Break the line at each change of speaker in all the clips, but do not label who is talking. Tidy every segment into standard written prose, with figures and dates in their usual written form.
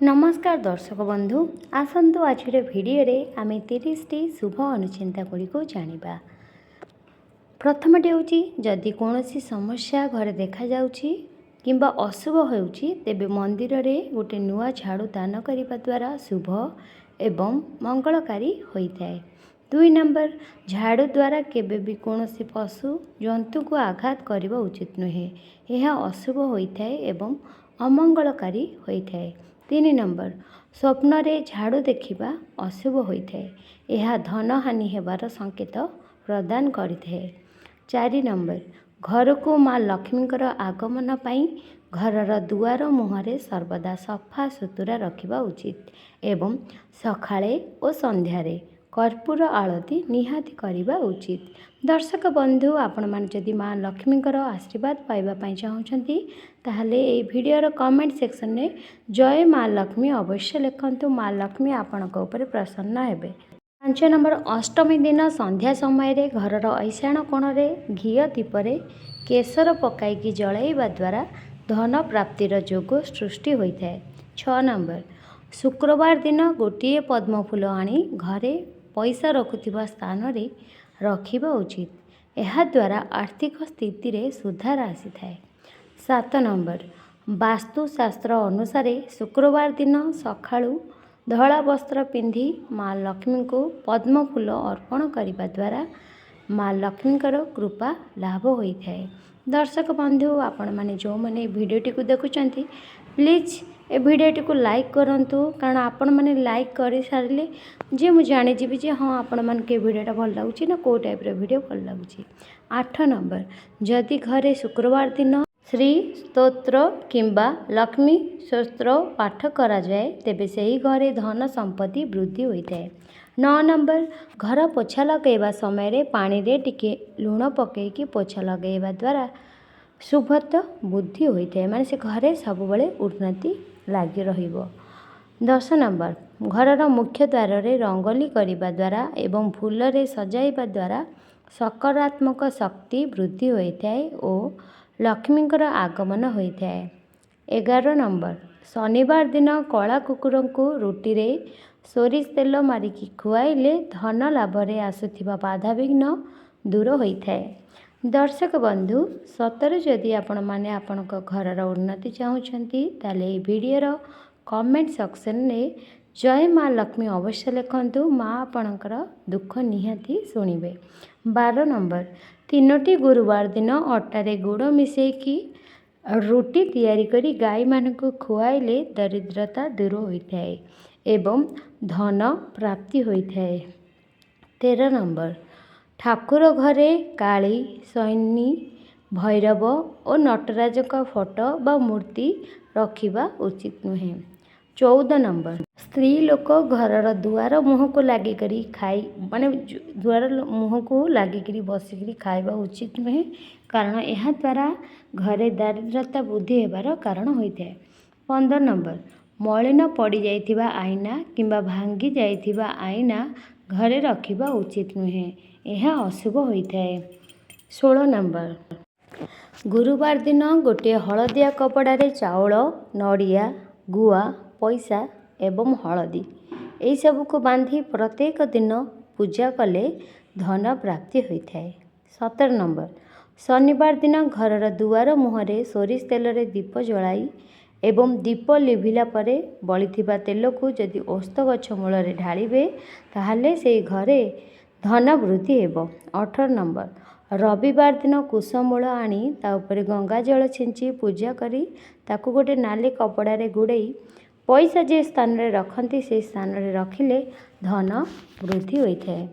नमस्कार दर्शक बंधु आसतु आज भिडियो आम 30 टी शुभ अनुचिंता गुड़िक जाना। प्रथमटी हूँ जदि कौन समस्या घर देखा जाउछि किंबा अशुभ होउछि तेबे मंदिर रे गोटे नुआ झाड़ू दान करने द्वारा शुभ एवं मंगलकारी होइଥାଏ। 2 नंबर झाड़ू द्वारा केबे भी कौन पशु जंतु को आघात करने उचित नुहे, यह अशुभ होइଥାଏ एवं अमंगलकारी होइଥାଏ। 3 नंबर स्वप्न रे झाड़ू देखिबा अशुभ होइଥାଏ, यह धन हानि हेबार संकेत प्रदान करिଥାଏ। 4 नंबर घर को माँ लक्ष्मी आगमन पाई घरर दुआर मुहरे सर्वदा सफा सुतुरा रखिबा उचित एवं सकाळे और संध्यारे कर्पूर आळती निहाती करिबा उचित। दर्शक बंधु आपण मान जदि माँ लक्ष्मी आशीर्वाद पाइबा चाहूँगी ताहले ए वीडियोर कमेंट सेक्शन में जय माँ लक्ष्मी अवश्य लिखंतु। माँ लक्ष्मी आपणक ऊपर प्रसन्न हेबे। 5 नंबर अष्टमी दिन संध्या समय रे घरर ऐशाण कोण रे घी दीपरे केसर पकाइकी जलाइबा द्वारा धन प्राप्तिर जोग सृष्टि होइଥାଏ। 6 नंबर शुक्रवार दिन गोटे पद्म फूल आनी घरे पैसा रखुथिबा स्थान रे रखिबा उचित, यह द्वारा आर्थिक स्थिति रे सुधार आसीଥାଏ। 7 नंबर वास्तुशास्त्र अनुसार शुक्रवार दिन सकाळू धला वस्त्र पिंधि माँ लक्ष्मी को पद्म फूल अर्पण करने द्वारा माँ लक्ष्मी कृपा लाभ होता है। दर्शक बंधु आपण मैंने जो मैंने वीडियोटी को देखुंट प्लीज़ ए वीडियोटी को लाइक करूँ, कारण आपण मैंने लाइक कर सारे जे मुझे जानीजी जे हाँ आपण मान के वीडियोटा भल लगुच ना कौ टाइप वीडियो भल लगुच। 8 नंबर जदि घरे शुक्रवार दिन श्री स्तोत्र किंबा लक्ष्मी स्तोत्र पाठ करा जाए तेबे सही घरे धन संपत्ति वृद्धि होता है। 9 नंबर घर पोछा लगेवा समय रे पानी रे टिके लुण पकईकी पोछा लगेवा द्वारा शुभत्व बुद्धि होता है, माने से घरे सब बड़े उन्नति लगी रहिबो। 10 नंबर घरर मुख्य द्वार रे रंगोली करने द्वारा एवं फूल रे सजाइबा द्वारा सकारात्मक शक्ति वृद्धि होता है और लक्ष्मींकर आगमन होता है। 11 नंबर शनिवार दिन कला कुकुर को रुटी रे सोरिष तेल मारिकी खुआइले धन लाभ रे आसुथिबा बाधाविघ्न दूर होता है। दर्शक बंधु सतर जदि आपण माने आपणक घरर उन्नति चाहूँगी ताले वीडियोर कमेंट सेक्शन में जय माँ लक्ष्मी अवश्य लिखंतु, माँ आपणकर दुख निहाती शुणिबे। 12 नंबर 3टी गुरुवार दिन अटारे गुड़ मिसेकी रुटी तैयारी करी गाय मानक खुआइले दरिद्रता दूर होता है एवं धन प्राप्ति होता है। 13 नंबर ठाकुर घरे काली सैनी भैरव और नटराज का फोटो बा मूर्ति रखिबा उचित नुहे। 14 नंबर स्त्री लोक घरर दुआर मुह को लगी करी खाई माने दुआर मुह को लगी करी बसिक खाइबा उचित नुहे, कारण यह द्वारा घरे दारिद्रता वृद्धि होबार कारण होता है। 15 नंबर मलिन पड़ जाइथिबा आईना किंबा भांगी जाइथिबा आईना घरे रखिबा उचित नुहे, यह अशुभ होता है। 16 नंबर गुरुवार दिन गोटे हलदिया कपड़ा रे चाउल नड़िया गुआ पैसा एवं हलदी यही सब को बांधी प्रत्येक दिन पूजा कले धन प्राप्ति होता है। 17 नंबर शनिवार दिन घरर दुआर मुहरे सोरिष तेल रे दीप जलाई एवं दीप लिभिला परे बलिथिबा तेल को जदि ओस्त गछ मूल रे ढालिबे ताहले से घरे धन वृद्धि हेबो। 18 नंबर रविवार दिन कुसमूल आनी ता उपरे गंगा जल छिंची पूजा करी ताकू गोटे नाली कपड़ा रे गुड़ई पैसा जे स्थान रे रखती से स्थान रे रखिले धन वृद्धि होता है।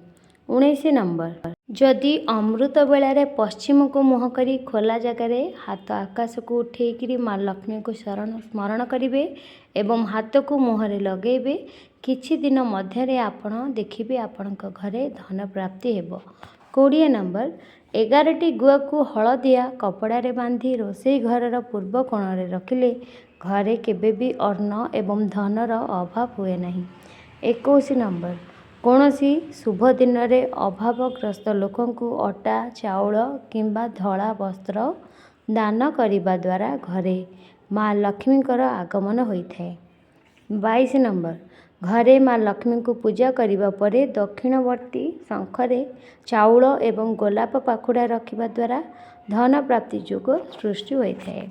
19 नंबर जदि अमृत बेलारे पश्चिम को मुह करी खोला जगार हाथ आकाश को उठेकरी माँ लक्ष्मी को स्मरण करेंगे एवं हाथ को मुहरे लगेबे किछि दिन मध्य आपण देखिए आपण घरे धन प्राप्ति हेबो। 20 नंबर 11टी गुआ को हलदिया कपड़ा रे बांधी रोषेई घरर पूर्व कोण रे रखिले घरे केबे भी अन्न एवं धनर अभाव हुए नहीं। 21 नंबर कौनसी शुभ दिन रे अभावग्रस्त लोकों को अटा चाउल किंबा धला वस्त्र दान करने द्वारा घरे माँ लक्ष्मींकर आगमन होता है। 22 नंबर घरे माँ लक्ष्मी को पूजा करिबा परे दक्षिणवर्ती शंखरे चाउल एवं गोलाप पाखुड़ा रखिबा द्वारा धन प्राप्ति योग सृष्टि होता है।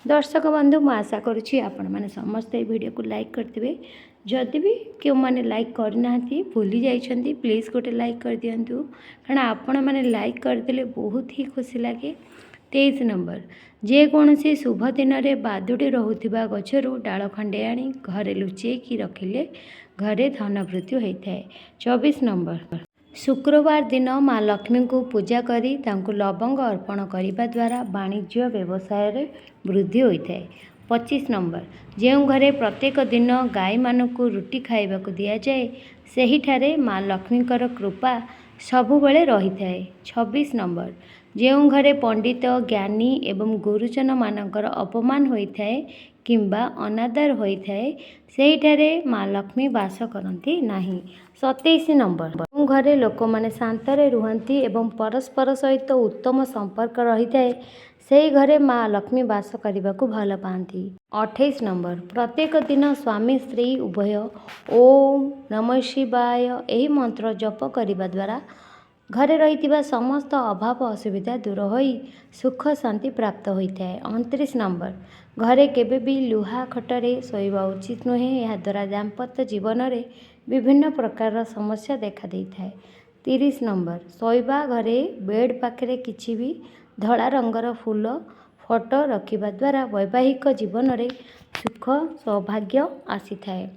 दर्शक बंधु मैं आशा करुँची आपण मैंने समस्ते वीडियो को लाइक करते जदि भी क्यों मैंने लाइक करना भूली जाइछंती प्लीज़ गोटे लाइक कर दिंतु कारण आपण मैंने लाइक करदे बहुत ही खुशी लगे। 23 नंबर जेकोसी शुभ दिन में बादुड़ी रोकवा गचरू डाल खंडे आनी घरे लुचेकी रखिले घरे धन वृद्धि होता है। 24 नंबर शुक्रवार दिन माँ लक्ष्मी को पूजा करी तांको लवंग अर्पण करने द्वारा वाणिज्य व्यवसाय रे वृद्धि होता है। 25 नंबर जो घरे प्रत्येक दिन गाय मानक रुटी खाइबा को दिया जाए सही ठारे माँ लक्ष्मीकर कृपा सबुबले रही थाए। 26 नंबर जो घरे पंडित ज्ञानी एवं गुरुजन मानकर अपमान होता है किंबा अनादर होता है सही ठारे माँ लक्ष्मी वास करती नहीं। 27 नंबर जो घरे लोक मैंने शांतरे रुहंती एवं परस्पर सहित उत्तम संपर्क रही थाए से घरे माँ लक्ष्मी वास करने को भल पाती। 28 नंबर प्रत्येक दिन स्वामी स्त्री उभय ओम नमः शिवाय यही मंत्र जप करने द्वारा घरे रही समस्त अभाव असुविधा दूर हो सुख शांति प्राप्त होता है। 29 नंबर घरे केबे भी लुहा खटरे शोवा उचित नुहे यह द्वारा दाम्पत्य जीवन में विभिन्न प्रकार समस्या देखा देता है। 30 नंबर शोवा घरे बेड पाखे किसी भी धड़ा रंगर फूल फोटो रखिबा द्वारा वैवाहिक जीवन में सुख सौभाग्य आसी थाए।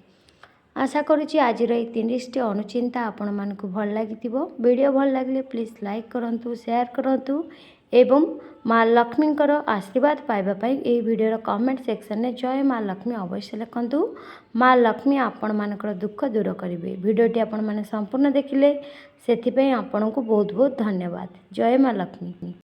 आशा करुँची आज ये 30टी अनुचिंता आपण मानक भल लगी वीडियो भल लगे प्लीज़ लाइक करूँ शेयर करूँ एवं माँ लक्ष्मीकर आशीर्वाद पाइबापी ये वीडियो कमेंट सेक्शन में जय माँ लक्ष्मी अवश्य लिखु। माँ लक्ष्मी आपण मानकर दुख दूर करेंगे। वीडियोटी आपण मैंने संपूर्ण देखिले से आपण को बहुत बहुत धन्यवाद। जय माँ लक्ष्मी।